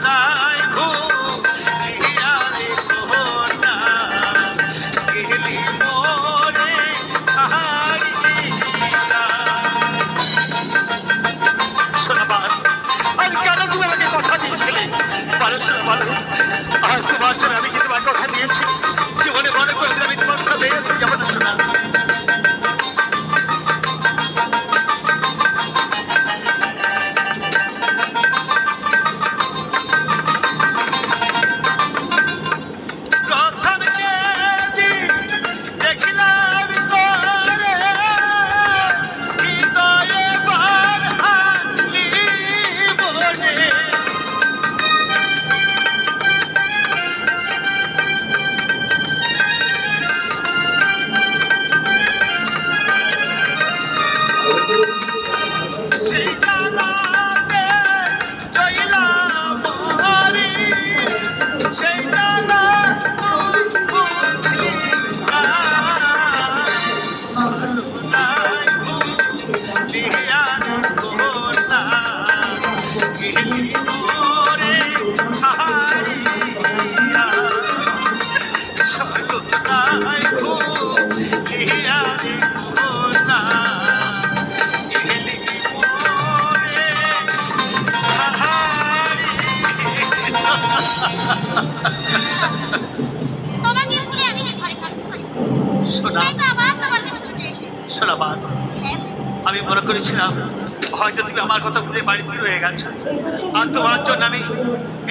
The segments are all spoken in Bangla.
নাই ঘুম হিয়ারে কোনা গেলি মোরে হারিয়া। শোনাবার আর কেন তুমি আমাকে কথা দিয়েছিলে? বলো শোনো বলো, আজ তোমার জন্য আমি যে তোমার কথা দিয়েছি জীবনে মনে করে আমি তোমার সাথে বেরিয়ে যাবো না শোনা। আমি মনে করেছিলাম হয়তো তুমি আমার কথা ভুলে বাড়িতে রয়ে গেছো, আর তোমার জন্য আমি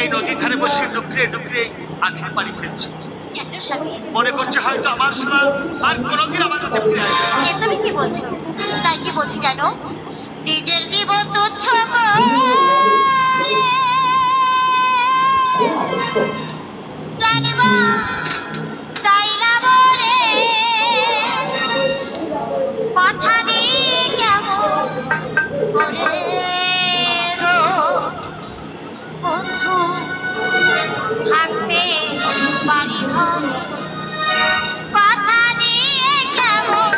এই নদীর ধারে বসে ডুকরে ডুকরে আখের পানি ফেলছি। মনে করছে হয়তো আমার সোনা আর কোনোদিন আমার কাছে ফিরে আসবে। তুমি কি বলছো? তাই কি বলছি জানো, নিজের জীবন তুচ্ছ কথা দিয়ে কেমন বন্ধু থাকতে বাড়ি ঘর কথা দিয়ে কেমন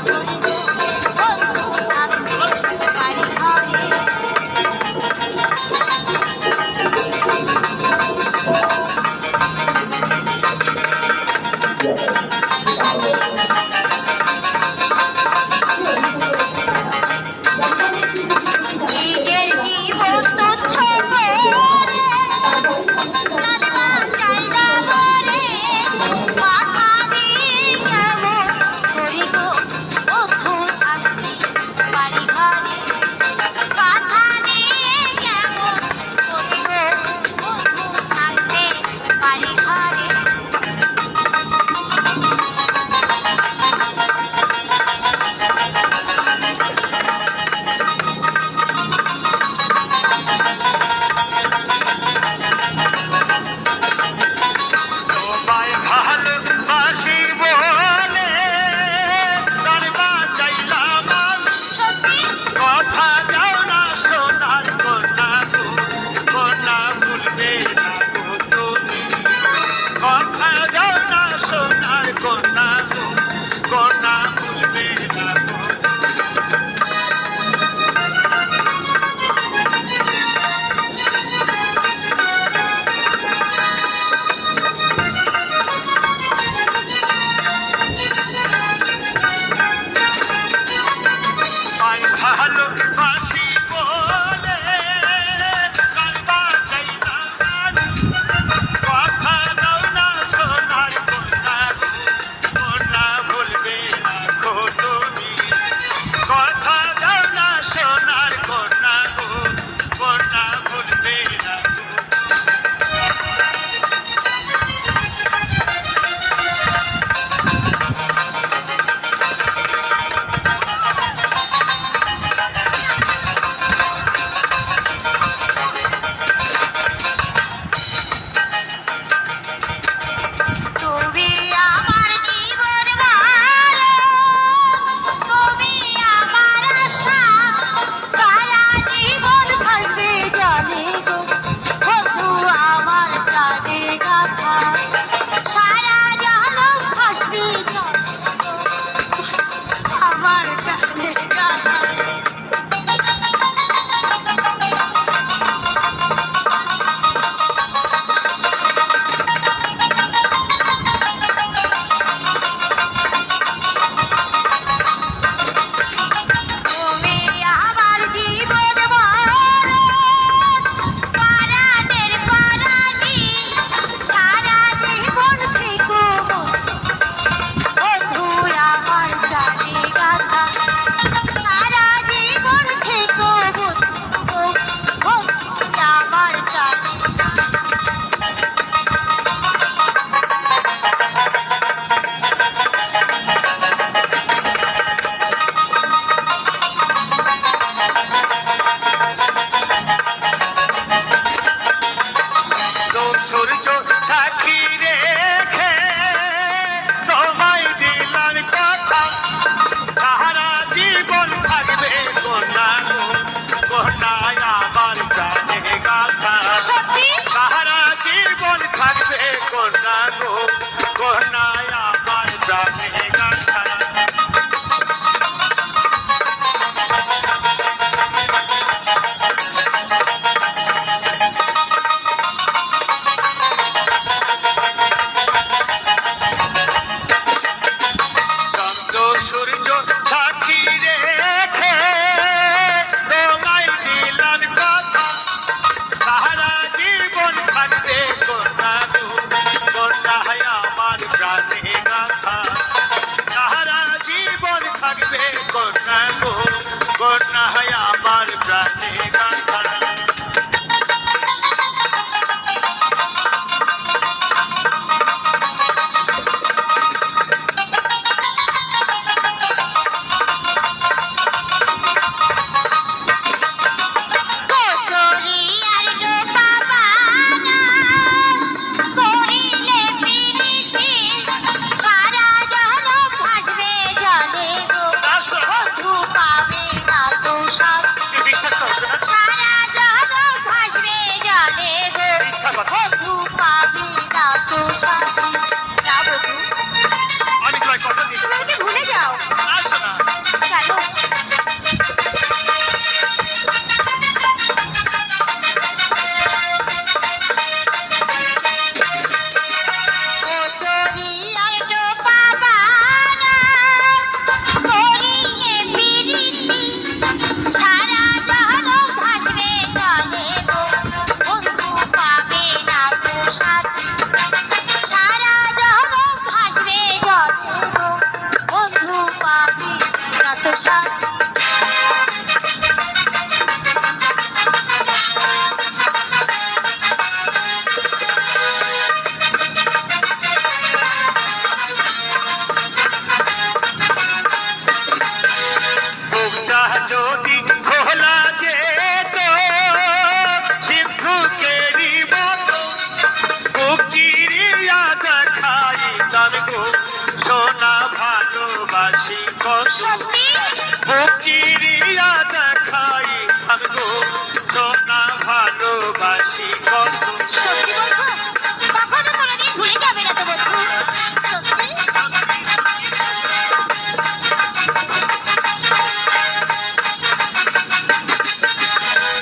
বন্ধু থাকতে বাড়ি ঘরে কন্যা গো, কন্যা হয় আমার প্রাণে গাথা। কচুরি আর ডোপা বানা করিলে প্রীতি সারা জনম ভাসবে জলে গো না শোনা, বধূ পাবে না তো সাথ তুই বিশ্বাস করছো না? সারা জনম ভাসবে জলে গো মিথ্যা কথা। বধূ পাবে না তো সাথী না বধূ আমি তোমায় কথা দিচ্ছি। তুমি ওকে ভুলে যাও না শোনা, চলো কচুরি আর ডোপা বানা করিলে প্রীতি সারা জনম ভাসবে জলে গো বন্ধু পাবে না তো সাথী সারা জনম ভাসবে জলে গো বন্ধু পাবে না তো সাথী বুকটা যদি খোলা যেত সিন্ধুকেরই মতো, বুক চিরিয়া দেখাইতাম গো সোনা ভালোবাসি কত। সত্যি বুক চিরিয়া দেখাইতাম গো সোনা ভালোবাসি কত। সত্যি বলছো কখনো কোনোদিন ভুলে যাবে না তো বন্ধু সত্যি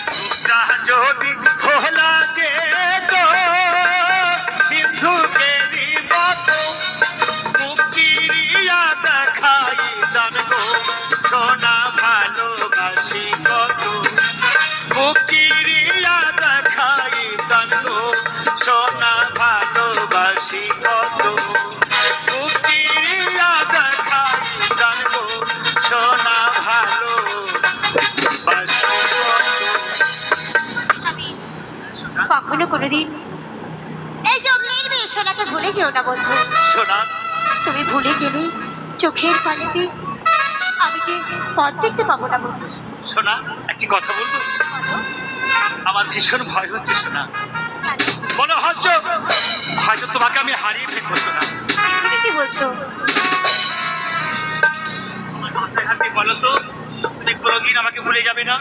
বুকটা যদি খোলা যেত সিন্ধুকেরই মতো, বুক চিরিয়া দেখাইতাম গো সোনা ভালোবাসি কত। বুক চিরিয়া দেখাইতাম গো সোনা ভালোবাসি কত। বুক চিরিয়া দেখাইতাম গো সোনা ভালোবাসি কত। স্বামী কখনো কোনোদিন এই জগলের মেয়ে সোনাকে ভুলে যেও না বন্ধু সোনা, তুমি ভুলে গেলে চোখের পানিতে আমি যে পথ দেখতে পাবো না বন্ধু সোনা, একটি কথা বলবো? আমার ভীষণ ভয় হচ্ছে সোনা। মনে হচ্ছে হয়তো তোমাকে আমি হারিয়ে ফেলবো সোনা। তুমি কি বলছো আমার মাথায় হাতে বলো তো, তুমি কোনোদিন আমাকে ভুলে যাবে না?